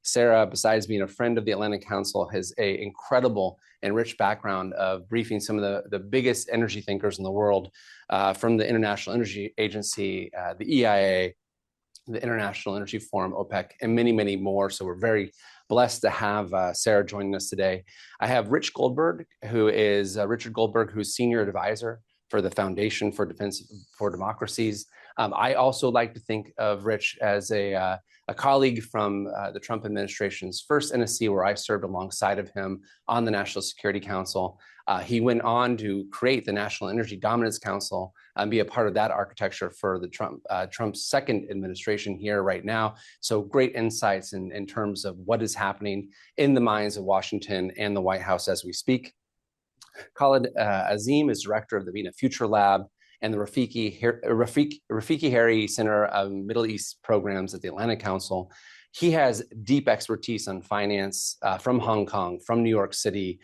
Sarah, besides being a friend of the Atlantic Council, has an incredible and rich background of briefing some of the biggest energy thinkers in the world, from the International Energy Agency, the EIA, the International Energy Forum, OPEC, and many, many more. So we're very blessed to have Sarah joining us today. I have Rich Goldberg, who is Richard Goldberg, who's senior advisor for the Foundation for Defense for Democracies. I also like to think of Rich as a colleague from the Trump administration's first NSC, where I served alongside of him on the National Security Council. He went on to create the National Energy Dominance Council and be a part of that architecture for the Trump's second administration here right now. So great insights in terms of what is happening in the minds of Washington and the White House as we speak. Khalid Azim is director of the MENA Future Lab and the Rafiki Harry Center of Middle East Programs at the Atlantic Council. He has deep expertise on finance from Hong Kong, from New York City,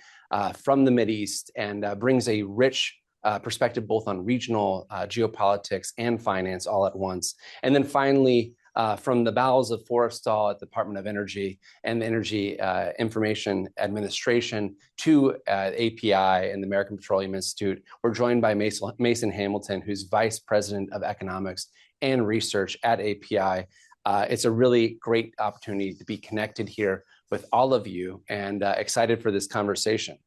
from the Mideast, and brings a rich perspective both on regional geopolitics and finance all at once. And then finally, from the bowels of Forrestal at the Department of Energy and the Energy Information Administration to API and the American Petroleum Institute, we're joined by Mason Hamilton, who's Vice President of Economics and Research at API. It's a really great opportunity to be connected here with all of you, and excited for this conversation.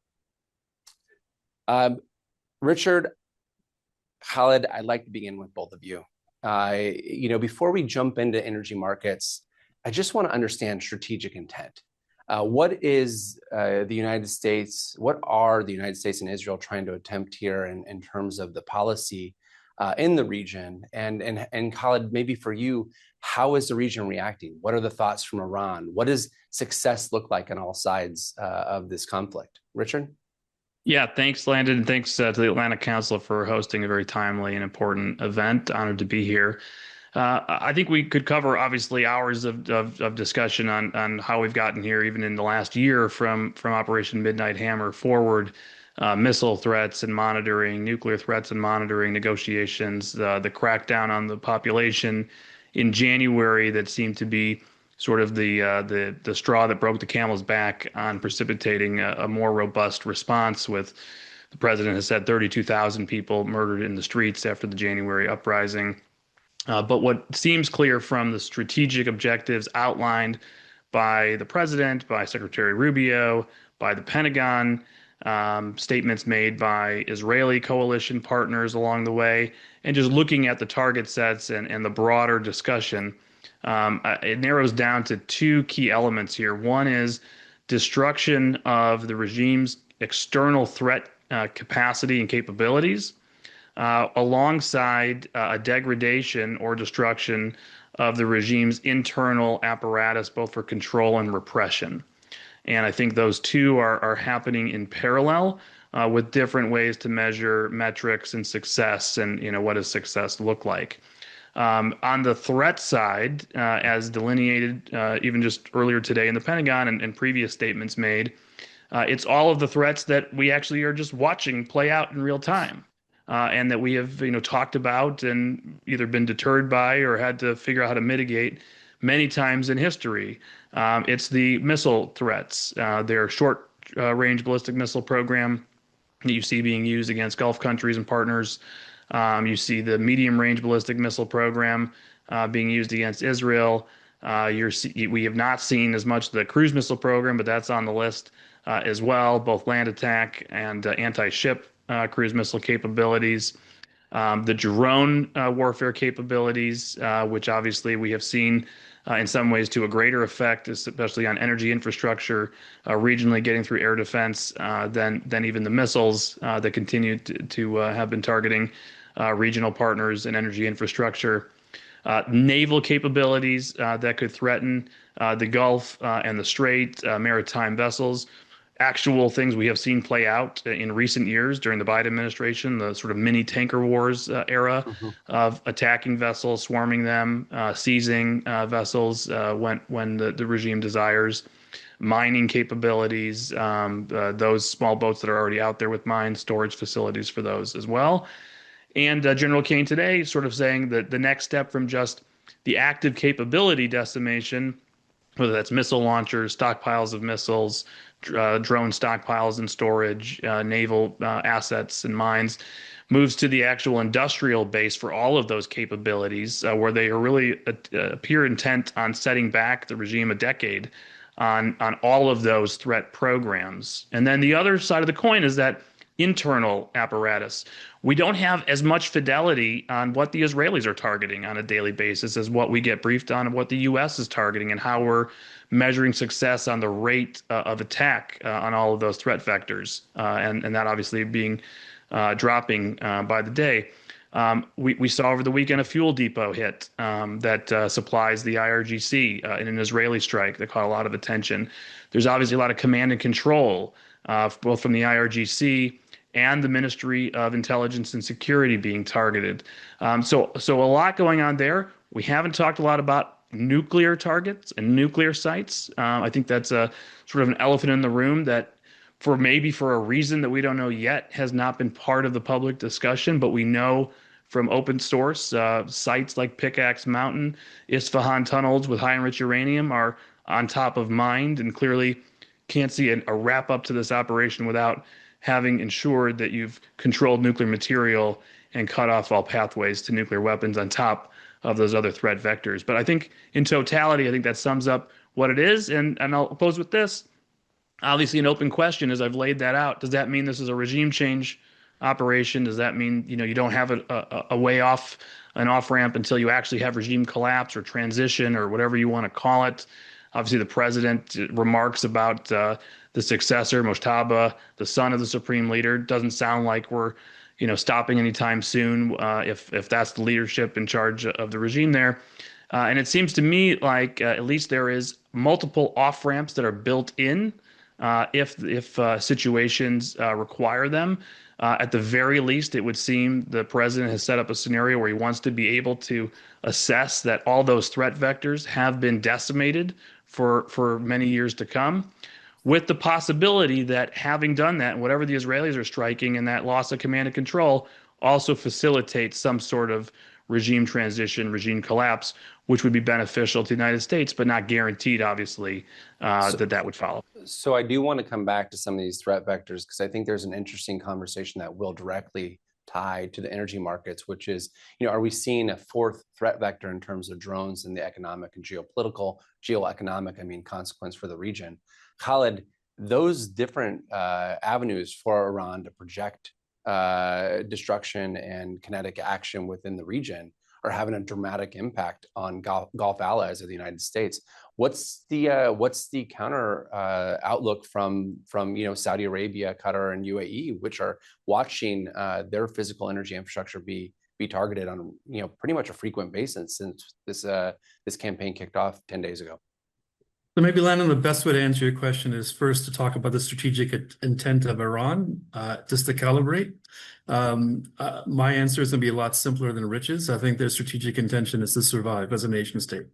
Richard, Khalid, I'd like to begin with both of you. Before we jump into energy markets, I just want to understand strategic intent. What is the United States? What are the United States and Israel trying to attempt here in terms of the policy in the region? And Khalid, maybe for you, how is the region reacting? What are the thoughts from Iran? What does success look like on all sides of this conflict? Richard? Yeah, thanks, Landon. And thanks to the Atlantic Council for hosting a very timely and important event. Honored to be here. I think we could cover obviously hours of discussion on how we've gotten here, even in the last year from Operation Midnight Hammer forward, missile threats and monitoring, nuclear threats and monitoring, negotiations, the crackdown on the population in January that seemed to be sort of the straw that broke the camel's back on precipitating a more robust response. With the president has said 32,000 people murdered in the streets after the January uprising. But what seems clear from the strategic objectives outlined by the president, by Secretary Rubio, by the Pentagon, statements made by Israeli coalition partners along the way, and just looking at the target sets and the broader discussion, it narrows down to two key elements here. One is destruction of the regime's external threat capacity and capabilities, alongside a degradation or destruction of the regime's internal apparatus, both for control and repression. And I think those two are happening in parallel, with different ways to measure metrics and success, and what does success look like. On the threat side, as delineated even just earlier today in the Pentagon and previous statements made, it's all of the threats that we actually are just watching play out in real time, and that we have talked about and either been deterred by or had to figure out how to mitigate many times in history. It's the missile threats, their short range ballistic missile program that you see being used against Gulf countries and partners. You see the medium-range ballistic missile program being used against Israel. We have not seen as much the cruise missile program, but that's on the list as well, both land attack and anti-ship cruise missile capabilities. The drone warfare capabilities, which obviously we have seen in some ways to a greater effect, especially on energy infrastructure, regionally getting through air defense than even the missiles that continue to have been targeting regional partners and energy infrastructure. Naval capabilities that could threaten the Gulf and the Strait, maritime vessels. Actual things we have seen play out in recent years during the Biden administration, the sort of mini tanker wars era of attacking vessels, swarming them, seizing vessels when the regime desires, mining capabilities, those small boats that are already out there with mine storage facilities for those as well. And General Kane today sort of saying that the next step from just the active capability decimation whether that's missile launchers, stockpiles of missiles, drone stockpiles and storage, naval assets and mines, moves to the actual industrial base for all of those capabilities, where they are really appear intent on setting back the regime a decade on all of those threat programs. And then the other side of the coin is that internal apparatus. We don't have as much fidelity on what the Israelis are targeting on a daily basis as what we get briefed on and what the U.S. is targeting, and how we're measuring success on the rate of attack on all of those threat vectors, and that obviously being dropping by the day. We saw over the weekend a fuel depot hit that supplies the IRGC in an Israeli strike that caught a lot of attention. There's obviously a lot of command and control, both from the IRGC and the Ministry of Intelligence and Security being targeted. So a lot going on there. We haven't talked a lot about nuclear targets and nuclear sites. I think that's a sort of an elephant in the room that, for a reason that we don't know yet, has not been part of the public discussion, but we know from open source sites like Pickaxe Mountain, Isfahan tunnels with high enriched uranium are on top of mind, and clearly can't see a wrap up to this operation without having ensured that you've controlled nuclear material and cut off all pathways to nuclear weapons on top of those other threat vectors. But I think in totality, I think that sums up what it is. And I'll close with this. Obviously, an open question, as I've laid that out. Does that mean this is a regime change operation? Does that mean, you don't have a way off, an off ramp until you actually have regime collapse or transition or whatever you want to call it? Obviously, the president remarks about the successor, Mojtaba, the son of the supreme leader. Doesn't sound like we're, stopping anytime soon, if that's the leadership in charge of the regime there. And it seems to me like at least there is multiple off ramps that are built in if situations require them. At the very least, it would seem the president has set up a scenario where he wants to be able to assess that all those threat vectors have been decimated for many years to come, with the possibility that, having done that, whatever the Israelis are striking and that loss of command and control also facilitates some sort of regime transition, regime collapse, which would be beneficial to the United States, but not guaranteed, obviously, that would follow. So I do want to come back to some of these threat vectors, because I think there's an interesting conversation that will directly tie to the energy markets, which is, are we seeing a fourth threat vector in terms of drones and the economic and geoeconomic, consequence for the region? Khaled, those different avenues for Iran to project destruction and kinetic action within the region are having a dramatic impact on Gulf allies of the United States. What's the counter outlook from Saudi Arabia, Qatar, and UAE, which are watching their physical energy infrastructure be targeted on pretty much a frequent basis since this campaign kicked off 10 days ago? So maybe, Landon, the best way to answer your question is first to talk about the strategic intent of Iran, just to calibrate. My answer is going to be a lot simpler than Rich's. I think their strategic intention is to survive as a nation state.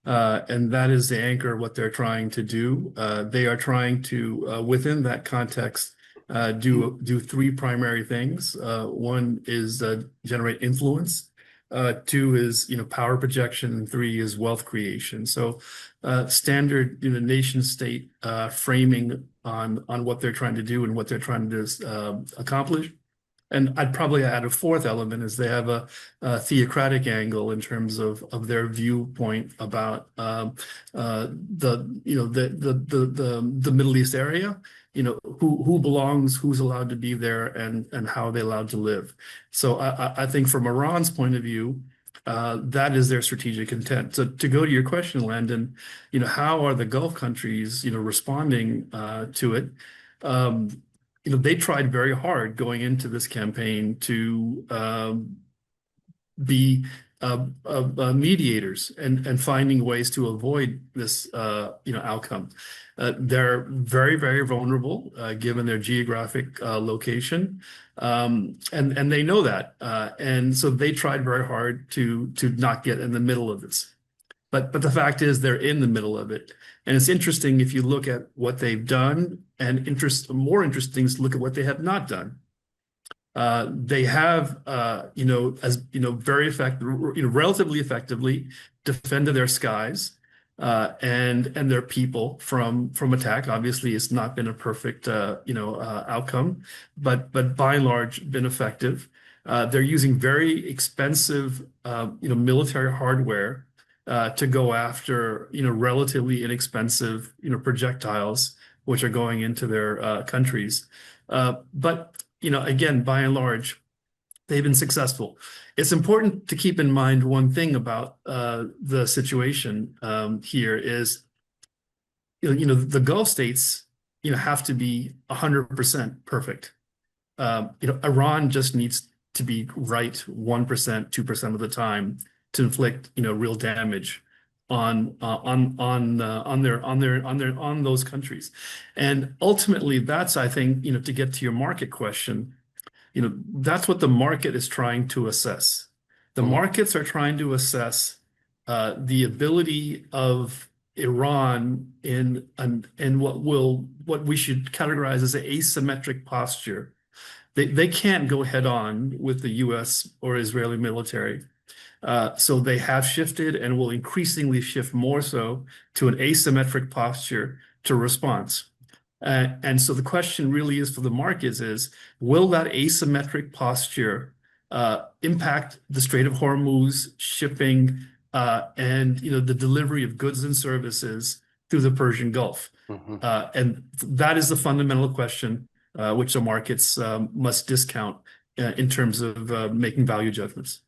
And that is the anchor of what they're trying to do. They are trying to, within that context, do three primary things. One is generate influence. Two is power projection, and three is wealth creation. So standard nation state framing on what they're trying to do and what they're trying to accomplish. And I'd probably add a fourth element, is they have a theocratic angle in terms of their viewpoint about the Middle East area. Who belongs, who's allowed to be there, and how they're allowed to live. So I think from Iran's point of view, that is their strategic intent. So to go to your question, Landon, how are the Gulf countries, responding to it? They tried very hard going into this campaign to be mediators and finding ways to avoid this outcome. They're very, very vulnerable given their geographic location, and they know that, and so they tried very hard to not get in the middle of this. But the fact is, they're in the middle of it, and it's interesting if you look at what they've done, and more interesting is to look at what they have not done. They have, very effective, relatively effectively defended their skies. and their people from attack. Obviously, it's not been a perfect outcome, but by and large been effective. They're using very expensive military hardware to go after relatively inexpensive projectiles which are going into their countries. But again, by and large, they've been successful. It's important to keep in mind one thing about the situation here is, the Gulf states, have to be 100% perfect. Iran just needs to be right 1%, 2% of the time to inflict, real damage on those countries. And ultimately, that's, I think, to get to your market question, that's what the market is trying to assess. The markets are trying to assess the ability of Iran in what we should categorize as an asymmetric posture. They can't go head on with the U.S. or Israeli military. So they have shifted and will increasingly shift more so to an asymmetric posture to response. And so the question really is for the markets is, will that asymmetric posture impact the Strait of Hormuz shipping and the delivery of goods and services through the Persian Gulf? And that is the fundamental question which the markets must discount in terms of making value judgments.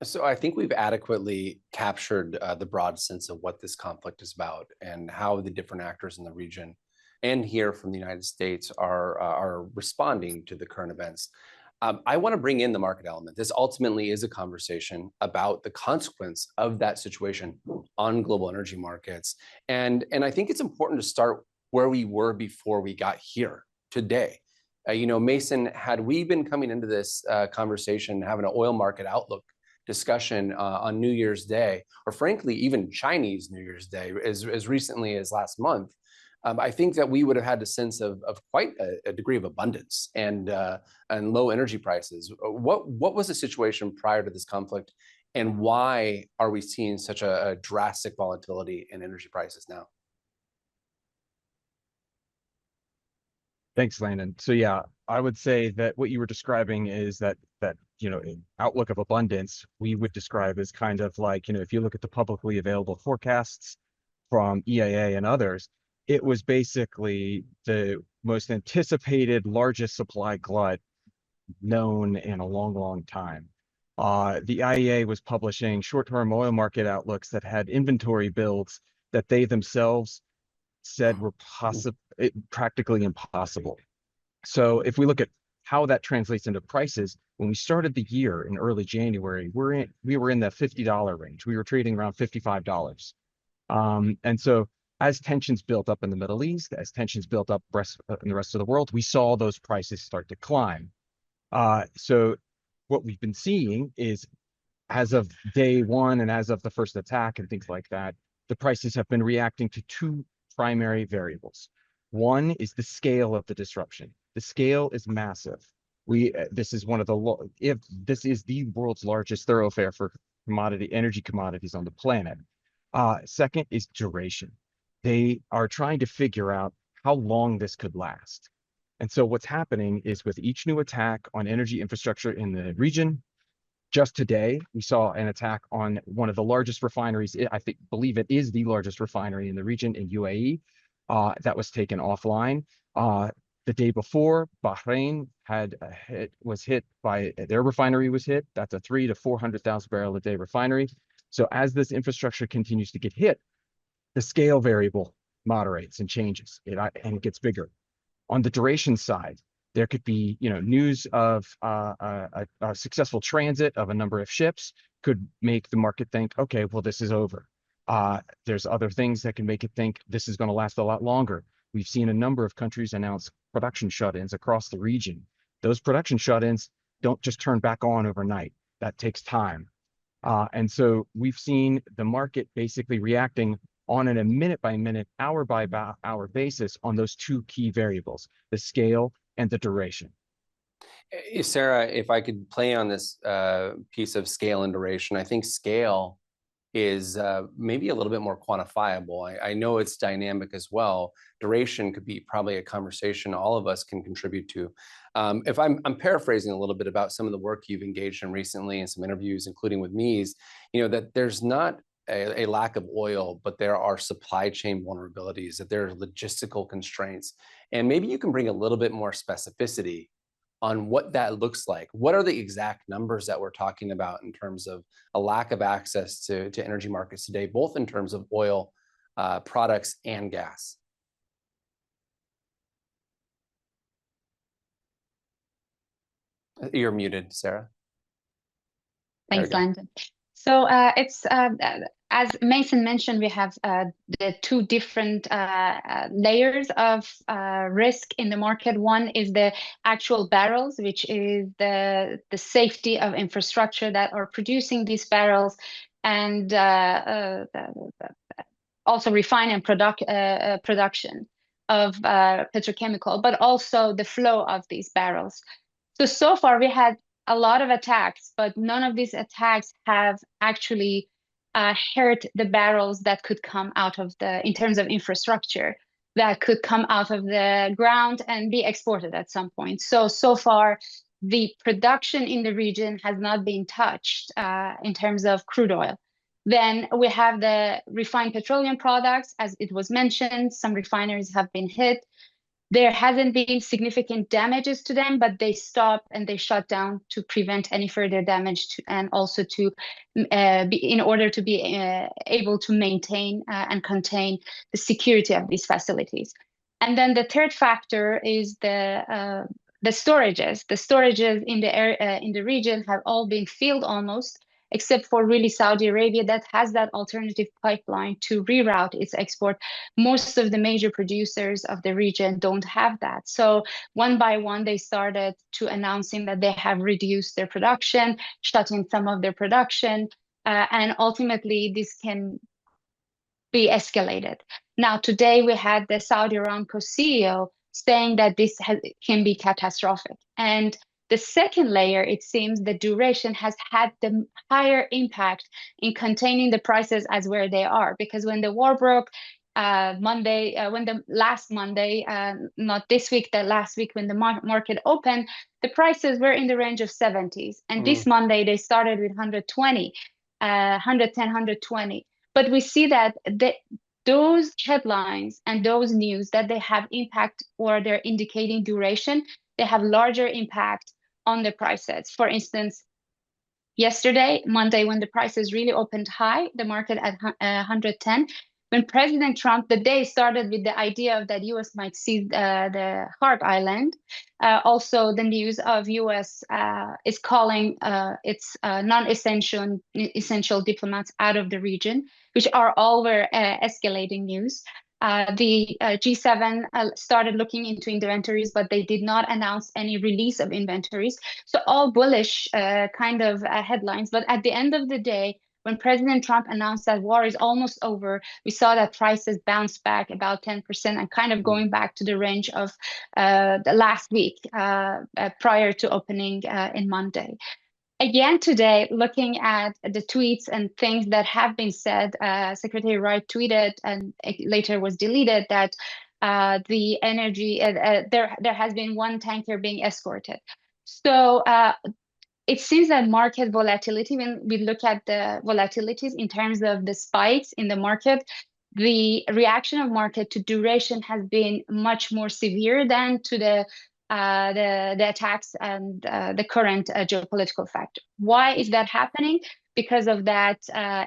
So I think we've adequately captured the broad sense of what this conflict is about and how the different actors in the region and here from the United States are responding to the current events. I want to bring in the market element. This ultimately is a conversation about the consequence of that situation on global energy markets. And I think it's important to start where we were before we got here today. Mason, had we been coming into this conversation, having an oil market outlook discussion on New Year's Day, or frankly, even Chinese New Year's Day, as recently as last month, I think that we would have had a sense of quite a degree of abundance and low energy prices. What was the situation prior to this conflict, and why are we seeing such a drastic volatility in energy prices now? Thanks, Landon. So yeah, I would say that what you were describing is that outlook of abundance we would describe as kind of like, if you look at the publicly available forecasts from EIA and others, it was basically the most anticipated largest supply glut known in a long, long time. The IEA was publishing short-term oil market outlooks that had inventory builds that they themselves said were practically impossible. So if we look at how that translates into prices, when we started the year in early January, we were in the $50 range. We were trading around $55. And so as tensions built up in the Middle East, as tensions built up in the rest of the world, we saw those prices start to climb. So what we've been seeing is, as of day one and as of the first attack and things like that, the prices have been reacting to two primary variables. One is the scale of the disruption. The scale is massive. This is the world's largest thoroughfare for energy commodities on the planet. Second is duration. They are trying to figure out how long this could last. And so what's happening is, with each new attack on energy infrastructure in the region, just today, we saw an attack on one of the largest refineries. I believe it is the largest refinery in the region in UAE that was taken offline. The day before, Bahrain was hit by their refinery was hit. That's a 300,000 to 400,000 barrel a day refinery. So as this infrastructure continues to get hit, the scale variable moderates and changes, and it gets bigger. On the duration side, there could be, news of a successful transit of a number of ships could make the market think, okay, well, this is over. There's other things that can make it think this is going to last a lot longer. We've seen a number of countries announce production shut-ins across the region. Those production shut-ins don't just turn back on overnight. That takes time. And so we've seen the market basically reacting on a minute-by-minute, hour-by-hour basis on those two key variables, the scale and the duration. Sarah, if I could play on this piece of scale and duration, I think scale is maybe a little bit more quantifiable. I know it's dynamic as well. Duration could be probably a conversation all of us can contribute to. If I'm paraphrasing a little bit about some of the work you've engaged in recently and some interviews, including with Mies, that there's not a lack of oil, but there are supply chain vulnerabilities, that there are logistical constraints. And maybe you can bring a little bit more specificity on what that looks like. What are the exact numbers that we're talking about in terms of a lack of access to energy markets today, both in terms of oil products and gas? You're muted, Sarah. Thanks, Landon. So it's as Mason mentioned, we have the two different layers of risk in the market. One is the actual barrels, which is the safety of infrastructure that are producing these barrels, and also refine and production of petrochemical, but also the flow of these barrels. So far we had a lot of attacks, but none of these attacks have actually hurt the barrels that could come out of in terms of infrastructure, that could come out of the ground and be exported at some point. So far, the production in the region has not been touched in terms of crude oil. Then we have the refined petroleum products, as it was mentioned. Some refineries have been hit. There hasn't been significant damages to them, but they stopped and they shut down to prevent any further damage and also to in order to be able to maintain and contain the security of these facilities. And then the third factor is the storages. The storages in the region have all been filled almost, except for really Saudi Arabia that has that alternative pipeline to reroute its export. Most of the major producers of the region don't have that. So one by one, they started to announcing that they have reduced their production, shutting some of their production, and ultimately this can be escalated. Now, today we had the Saudi Aramco CEO saying that this can be catastrophic. And the second layer, it seems the duration has had the higher impact in containing the prices as where they are. Because when the war broke Monday, last Monday, not this week, the last week when the market opened, the prices were in the range of 70s. And this Monday, they started with 120, 110, 120. But we see that those headlines and those news that they have impact or they're indicating duration, they have larger impact on the prices. For instance, yesterday, Monday, when the prices really opened high, the market at 110, when President Trump, the day started with the idea of that U.S. might seize the Hart Island. Also, the news of U.S. Is calling its non-essential diplomats out of the region, which are all were escalating news. The G7 started looking into inventories, but they did not announce any release of inventories. So all bullish kind of headlines. But at the end of the day, when President Trump announced that war is almost over, we saw that prices bounced back about 10% and kind of going back to the range of the last week prior to opening in Monday. Again, today, looking at the tweets and things that have been said, Secretary Wright tweeted and later was deleted that the energy, there has been one tanker being escorted. So it seems that market volatility, when we look at the volatilities in terms of the spikes in the market, the reaction of market to duration has been much more severe than to the attacks and the current geopolitical factor. Why is that happening? Because of that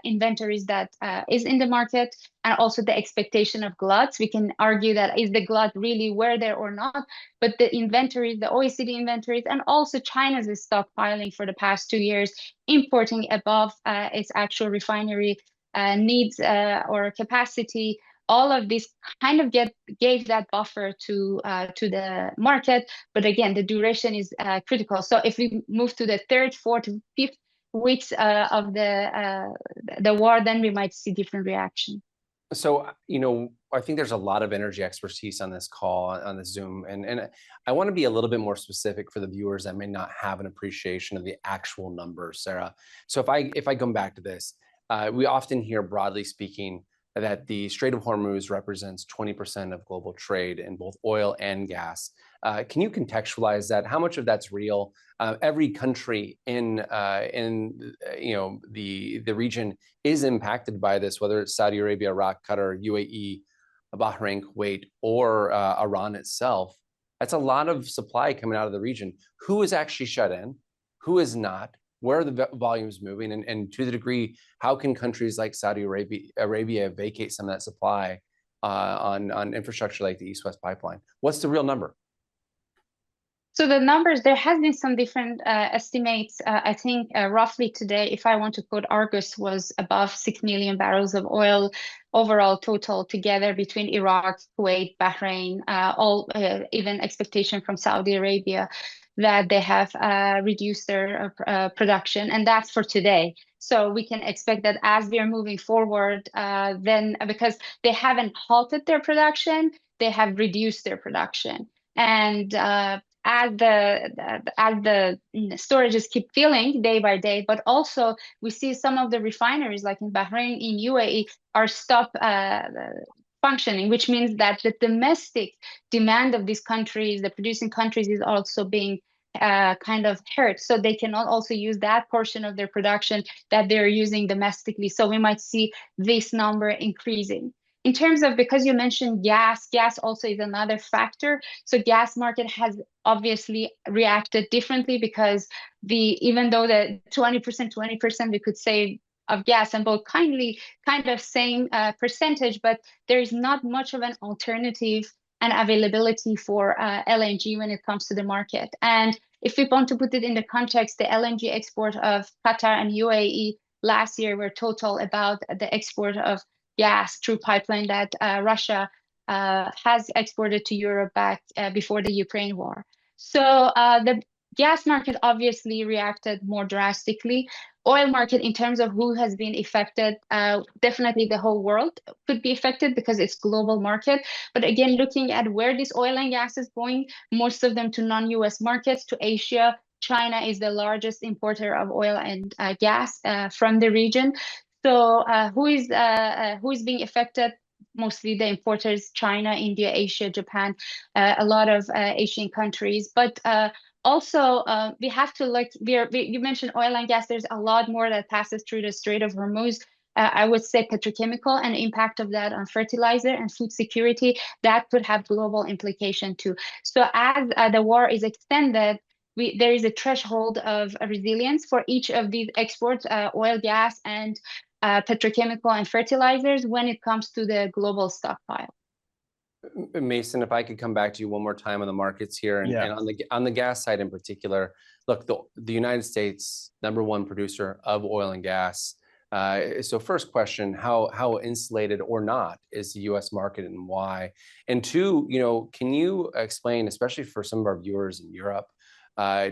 inventories that is in the market and also the expectation of gluts. We can argue that is the glut really were there or not, but the inventories, the OECD inventories, and also China's stockpiling for the past 2 years, importing above its actual refinery needs or capacity. All of this kind of gave that buffer to the market, but again, the duration is critical. So if we move to the third, fourth, fifth weeks of the war, then we might see different reaction. So, I think there's a lot of energy expertise on this call, on the Zoom, and I want to be a little bit more specific for the viewers that may not have an appreciation of the actual numbers, Sarah. So if I come back to this, We often hear, broadly speaking, that the Strait of Hormuz represents 20% of global trade in both oil and gas. Can you contextualize that? How much of that's real? Every country in the region is impacted by this, whether it's Saudi Arabia, Iraq, Qatar, UAE, Bahrain, Kuwait, or Iran itself. That's a lot of supply coming out of the region. Who is actually shut in? Who is not? Where are the volumes moving? And to the degree, how can countries like Saudi Arabia vacate some of that supply on infrastructure like the East-West pipeline? What's the real number? So the numbers, there has been some different estimates. I think roughly today, if I want to quote Argus, was above 6 million barrels of oil overall total together between Iraq, Kuwait, Bahrain, even expectation from Saudi Arabia that they have reduced their production, and that's for today. So we can expect that as we are moving forward, then because they haven't halted their production, they have reduced their production. And as the storages keep filling day by day, but also we see some of the refineries like in Bahrain, in UAE, are stopped functioning, which means that the domestic demand of these countries, the producing countries, is also being kind of hurt. So they cannot also use that portion of their production that they're using domestically. So we might see this number increasing. In terms of, because you mentioned gas also is another factor. So gas market has obviously reacted differently because even though the 20% we could say of gas, and both kind of same percentage, but there is not much of an alternative and availability for LNG when it comes to the market. And if we want to put it in the context, the LNG export of Qatar and UAE last year were total about the export of gas through pipeline that Russia has exported to Europe back before the Ukraine war. So the gas market obviously reacted more drastically. Oil market, in terms of who has been affected, definitely the whole world could be affected because it's global market. But again, looking at where this oil and gas is going, most of them to non-US markets, to Asia. China is the largest importer of oil and gas from the region. So who is being affected? Mostly the importers: China, India, Asia, Japan, a lot of Asian countries. But also, we have to you mentioned oil and gas. There's a lot more that passes through the Strait of Hormuz. I would say petrochemical and the impact of that on fertilizer and food security, that could have global implication too. So as the war is extended, there is a threshold of resilience for each of these exports, oil, gas, and petrochemical and fertilizers when it comes to the global stockpile. Mason, if I could come back to you one more time on the markets here, and on the gas side in particular. Look, the United States, #1 producer of oil and gas. So first question, how insulated or not is the U.S. market, and why? And two, can you explain, especially for some of our viewers in Europe,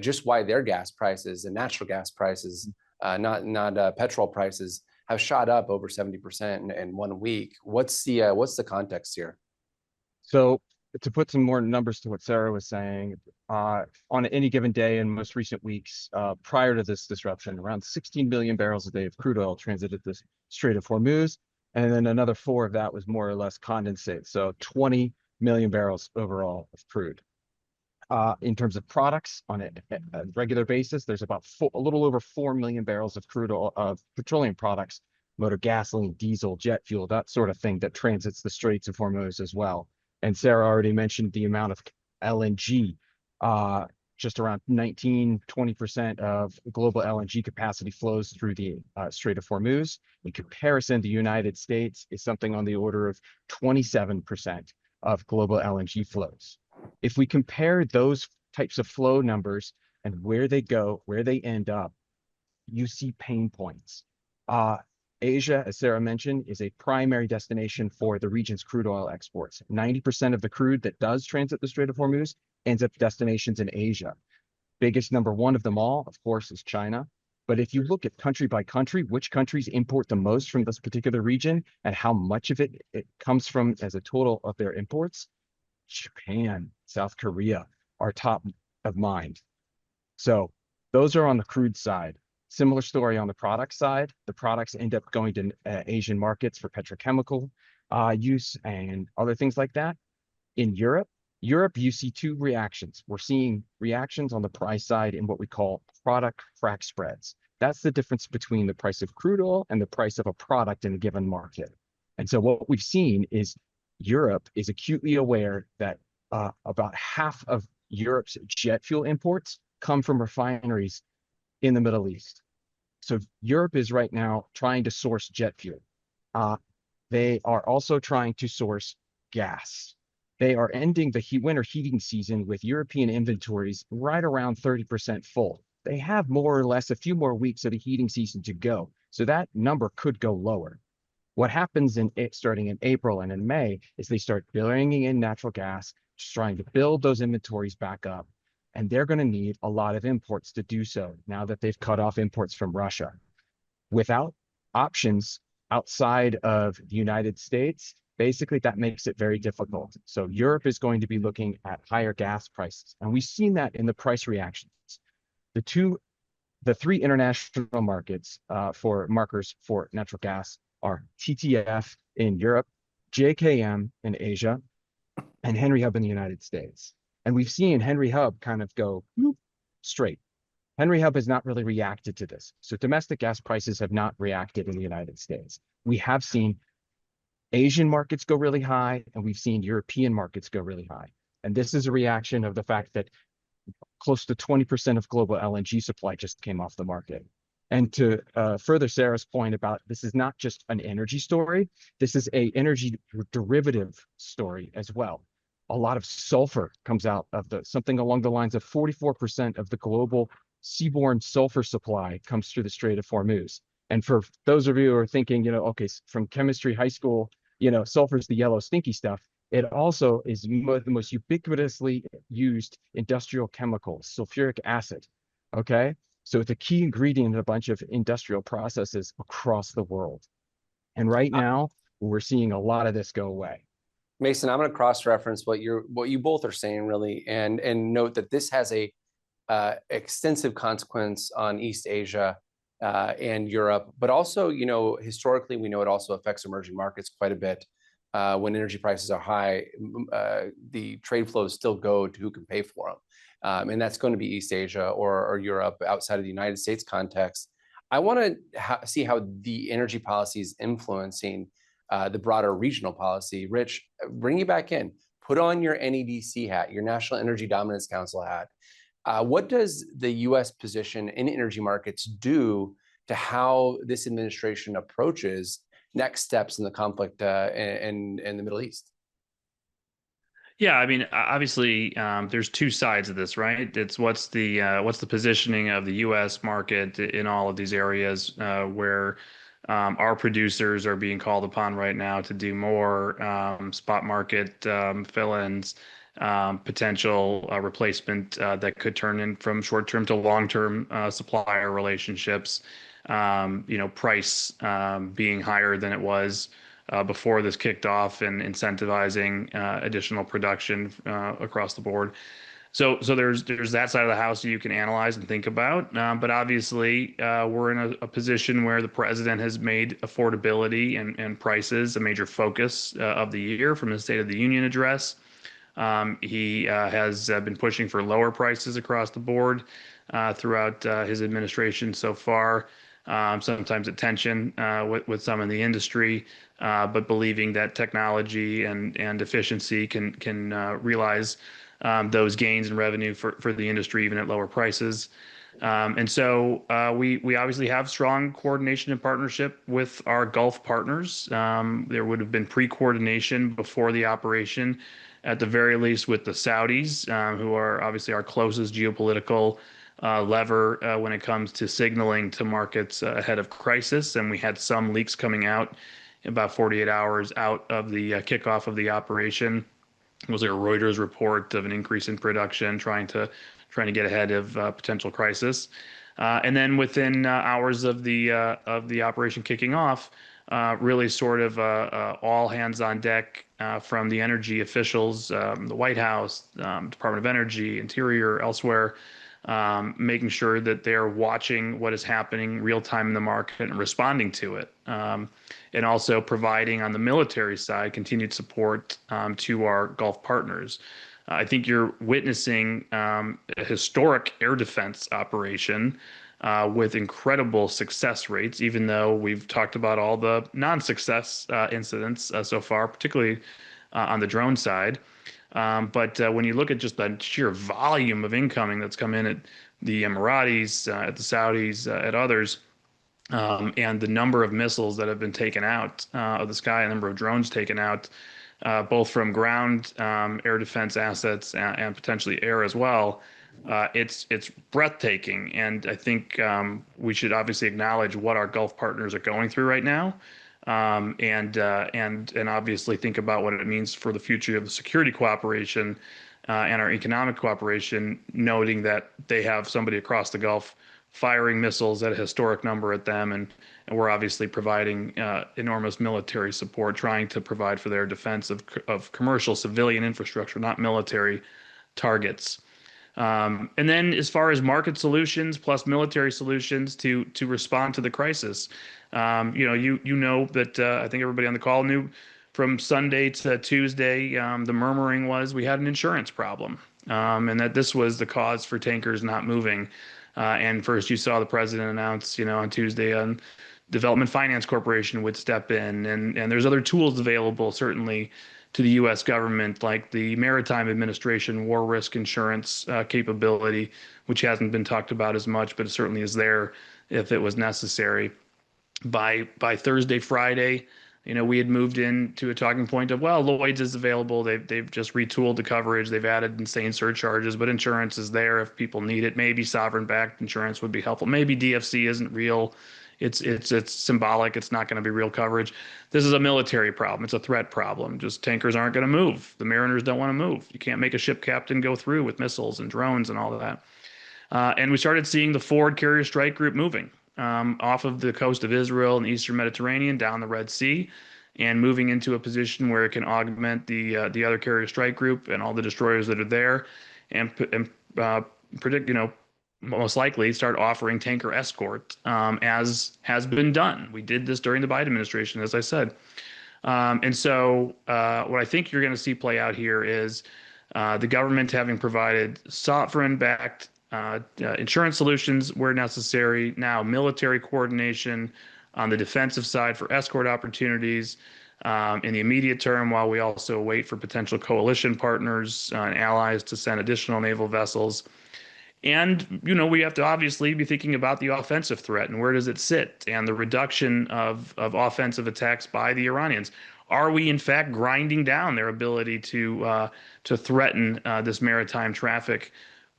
just why their gas prices and natural gas prices, not petrol prices, have shot up over 70% in 1 week? What's the context here? So to put some more numbers to what Sarah was saying, on any given day in most recent weeks, prior to this disruption, around 16 million barrels a day of crude oil transited the Strait of Hormuz, and then another 4 of that was more or less condensate. So 20 million barrels overall of crude. In terms of products, on a regular basis, there's about a little over 4 million barrels of crude oil, of petroleum products, motor gasoline, diesel, jet fuel, that sort of thing, that transits the Straits of Hormuz as well. And Sarah already mentioned the amount of LNG. Just around 19-20% of global LNG capacity flows through the Strait of Hormuz. In comparison, the United States is something on the order of 27% of global LNG flows. If we compare those types of flow numbers and where they go, where they end up, you see pain points. Asia, as Sarah mentioned, is a primary destination for the region's crude oil exports. 90% of the crude that does transit the Strait of Hormuz ends up destinations in Asia. Biggest #1 of them all, of course, is China. But if you look at country by country, which countries import the most from this particular region and how much of it comes from as a total of their imports, Japan, South Korea are top of mind. So those are on the crude side. Similar story on the product side. The products end up going to Asian markets for petrochemical use and other things like that. In Europe, you see two reactions. We're seeing reactions on the price side in what we call product crack spreads. That's the difference between the price of crude oil and the price of a product in a given market. And so what we've seen is Europe is acutely aware that about half of Europe's jet fuel imports come from refineries in the Middle East. So Europe is right now trying to source jet fuel. They are also trying to source gas. They are ending the winter heating season with European inventories right around 30% full. They have more or less a few more weeks of the heating season to go. So that number could go lower. What happens starting in April and in May is they start bringing in natural gas, just trying to build those inventories back up. And they're going to need a lot of imports to do so now that they've cut off imports from Russia. Without options outside of the United States, basically that makes it very difficult. So Europe is going to be looking at higher gas prices. And we've seen that in the price reactions. The three international markets for markers for natural gas are TTF in Europe, JKM in Asia, and Henry Hub in the United States. And we've seen Henry Hub kind of go straight. Henry Hub has not really reacted to this. So domestic gas prices have not reacted in the United States. We have seen Asian markets go really high, and we've seen European markets go really high. And this is a reaction of the fact that close to 20% of global LNG supply just came off the market. And to further Sarah's point about this is not just an energy story, this is a energy derivative story as well. A lot of sulfur comes out of something along the lines of 44% of the global seaborne sulfur supply comes through the Strait of Hormuz. And for those of you who are thinking, okay, from chemistry high school, sulfur is the yellow stinky stuff. It also is the most ubiquitously used industrial chemical, sulfuric acid. Okay, so it's a key ingredient in a bunch of industrial processes across the world. And right now, we're seeing a lot of this go away. Mason, I'm going to cross-reference what you both are saying, really, and note that this has a extensive consequence on East Asia and Europe, but also, historically, we know it also affects emerging markets quite a bit. When energy prices are high, the trade flows still go to who can pay for them, and that's going to be East Asia or Europe outside of the United States context. I want to see how the energy policy is influencing the broader regional policy. Rich, bring you back in. Put on your NEDC hat, your National Energy Dominance Council hat. What does the U.S. position in energy markets do to how this administration approaches next steps in the conflict in the Middle East? Yeah, I mean, obviously, there's two sides of this, right? It's what's the positioning of the U.S. market in all of these areas where our producers are being called upon right now to do more spot market fill-ins, potential replacement that could turn in from short-term to long-term supplier relationships. Price being higher than it was before this kicked off, and incentivizing additional production across the board. So there's that side of the house that you can analyze and think about. But obviously, we're in a position where the president has made affordability and prices a major focus of the year from his State of the Union address. He has been pushing for lower prices across the board throughout his administration so far. Sometimes at tension with some in the industry, but believing that technology and efficiency can realize those gains in revenue for the industry even at lower prices. And so we obviously have strong coordination and partnership with our Gulf partners. There would have been pre-coordination before the operation, at the very least with the Saudis, who are obviously our closest geopolitical lever when it comes to signaling to markets ahead of crisis. And we had some leaks coming out about 48 hours out of the kickoff of the operation. It was like a Reuters report of an increase in production, trying to get ahead of potential crisis. And then within hours of the operation kicking off, really sort of all hands on deck from the energy officials, the White House, Department of Energy, Interior, elsewhere, making sure that they're watching what is happening real time in the market and responding to it. And also providing on the military side continued support to our Gulf partners. I think you're witnessing a historic air defense operation with incredible success rates, even though we've talked about all the non-success incidents so far, particularly on the drone side. But when you look at just the sheer volume of incoming that's come in at the Emiratis, at the Saudis, at others, and the number of missiles that have been taken out of the sky, a number of drones taken out, both from ground air defense assets and potentially air as well, it's breathtaking. And I think we should obviously acknowledge what our Gulf partners are going through right now, and obviously think about what it means for the future of the security cooperation and our economic cooperation, noting that they have somebody across the Gulf firing missiles at a historic number at them, and we're obviously providing enormous military support, trying to provide for their defense of commercial civilian infrastructure, not military targets. And then as far as market solutions plus military solutions to respond to the crisis, you know that I think everybody on the call knew from Sunday to Tuesday, the murmuring was we had an insurance problem, and that this was the cause for tankers not moving. And first you saw the president announce, on Tuesday, Development Finance Corporation would step in, and there's other tools available certainly to the U.S. government, like the Maritime Administration War Risk Insurance capability, which hasn't been talked about as much, but it certainly is there if it was necessary. By Thursday, Friday, we had moved into a talking point of, well, Lloyd's is available. They've just retooled the coverage. They've added insane surcharges, but insurance is there if people need it. Maybe sovereign-backed insurance would be helpful. Maybe DFC isn't real. It's symbolic. It's not going to be real coverage. This is a military problem. It's a threat problem. Just tankers aren't going to move. The mariners don't want to move. You can't make a ship captain go through with missiles and drones and all of that. And we started seeing the Forward Carrier Strike Group moving off of the coast of Israel and the Eastern Mediterranean down the Red Sea, and moving into a position where it can augment the other Carrier Strike Group and all the destroyers that are there, and predict, most likely start offering tanker escort, as has been done. We did this during the Biden administration, as I said. And so what I think you're going to see play out here is the government having provided sovereign-backed insurance solutions where necessary, now military coordination on the defensive side for escort opportunities in the immediate term, while we also wait for potential coalition partners and allies to send additional naval vessels. And, we have to obviously be thinking about the offensive threat and where does it sit, and the reduction of offensive attacks by the Iranians. Are we in fact grinding down their ability to threaten this maritime traffic,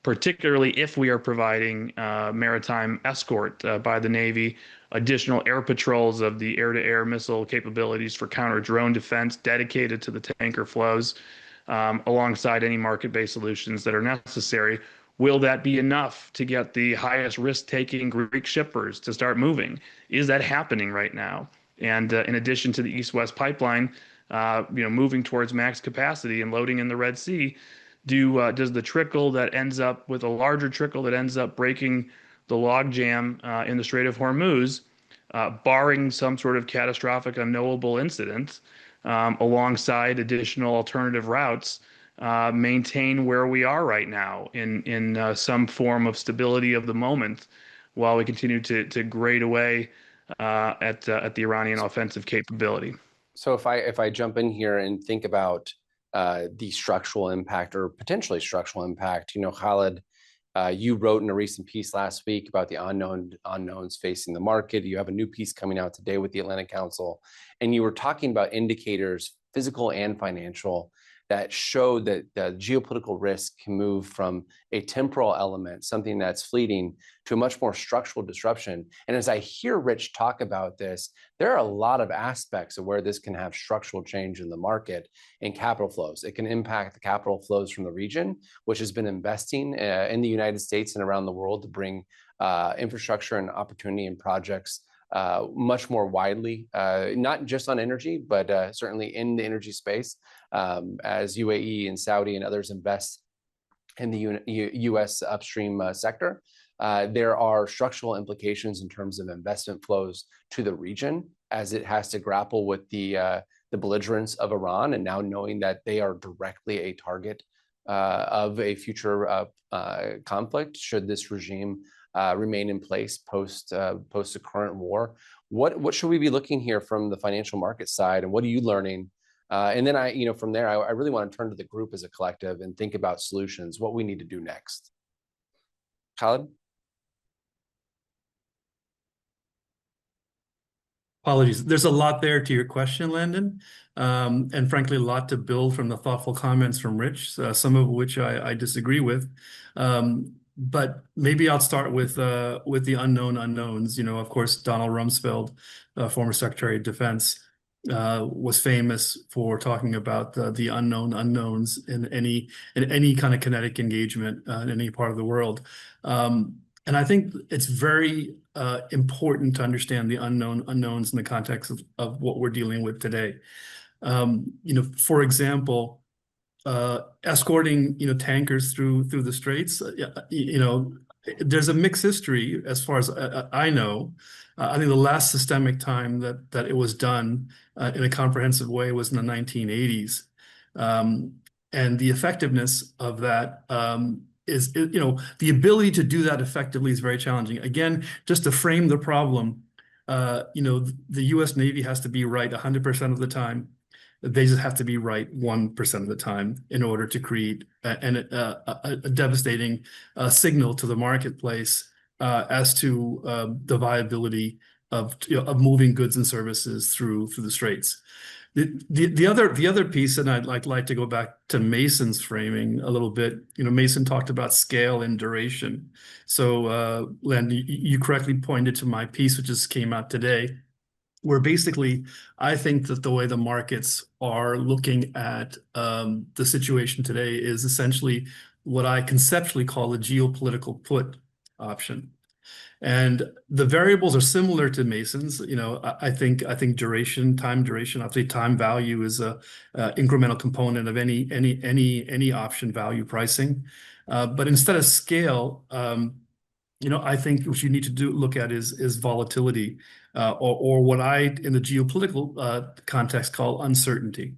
particularly if we are providing maritime escort by the Navy, additional air patrols of the air-to-air missile capabilities for counter-drone defense dedicated to the tanker flows, alongside any market-based solutions that are necessary? Will that be enough to get the highest risk-taking Greek shippers to start moving? Is that happening right now? And in addition to the East-West pipeline, moving towards max capacity and loading in the Red Sea, does the trickle that ends up with a larger trickle that ends up breaking the logjam in the Strait of Hormuz, barring some sort of catastrophic, unknowable incident, alongside additional alternative routes, maintain where we are right now in some form of stability of the moment, while we continue to grade away at the Iranian offensive capability? So if I jump in here and think about the structural impact or potentially structural impact, Khaled, you wrote in a recent piece last week about the unknowns facing the market. You have a new piece coming out today with the Atlantic Council, and you were talking about indicators, physical and financial, that show that the geopolitical risk can move from a temporal element, something that's fleeting, to a much more structural disruption. And as I hear Rich talk about this, there are a lot of aspects of where this can have structural change in the market and capital flows. It can impact the capital flows from the region, which has been investing in the United States and around the world to bring infrastructure and opportunity and projects much more widely, not just on energy, but certainly in the energy space, as UAE and Saudi and others invest in the U.S. upstream sector. There are structural implications in terms of investment flows to the region as it has to grapple with the belligerence of Iran, and now knowing that they are directly a target of a future conflict should this regime remain in place post the current war. What should we be looking here from the financial market side, and what are you learning? And then from there, I really want to turn to the group as a collective and think about solutions, what we need to do next. Khaled? Apologies. There's a lot there to your question, Landon, and frankly, a lot to build from the thoughtful comments from Rich, some of which I disagree with. But maybe I'll start with the unknown unknowns. Of course, Donald Rumsfeld, former Secretary of Defense, was famous for talking about the unknown unknowns in any kind of kinetic engagement in any part of the world. And I think it's very important to understand the unknown unknowns in the context of what we're dealing with today. For example, escorting tankers through the straits. There's a mixed history as far as I know. I think the last systemic time that it was done in a comprehensive way was in the 1980s, and the effectiveness of that is the ability to do that effectively is very challenging. Again, just to frame the problem, the U.S. Navy has to be right 100% of the time. They just have to be right 1% of the time in order to create a devastating signal to the marketplace as to the viability of moving goods and services through the straits. The other piece, and I'd like to go back to Mason's framing a little bit. Mason talked about scale and duration. So, Len, you correctly pointed to my piece, which just came out today, where basically I think that the way the markets are looking at the situation today is essentially what I conceptually call a geopolitical put option. And the variables are similar to Mason's. I think time duration, obviously time value is a incremental component of any option value pricing. But instead of scale, I think what you need to look at is volatility, or what I, in the geopolitical context, call uncertainty.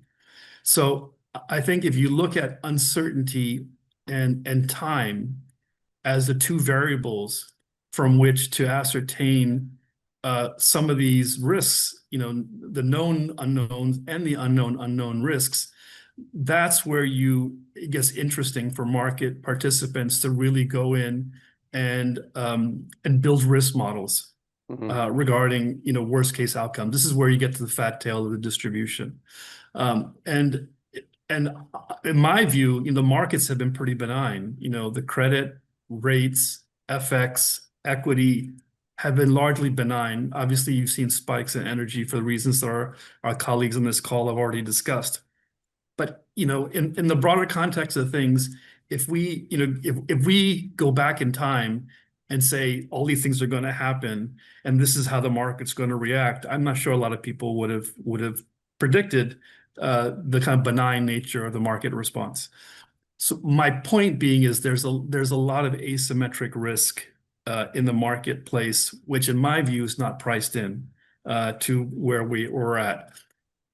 So I think if you look at uncertainty and time as the two variables from which to ascertain some of these risks, the known unknowns and the unknown risks, that's where it gets interesting for market participants to really go in and build risk models regarding worst case outcome. This is where you get to the fat tail of the distribution. And in my view, the markets have been pretty benign. The credit rates, FX, equity have been largely benign. Obviously, you've seen spikes in energy for the reasons that our colleagues on this call have already discussed. But in the broader context of things, if we go back in time and say all these things are going to happen and this is how the market's going to react, I'm not sure a lot of people would have predicted the kind of benign nature of the market response. So my point being is there's a lot of asymmetric risk in the marketplace, which in my view is not priced in to where we're at.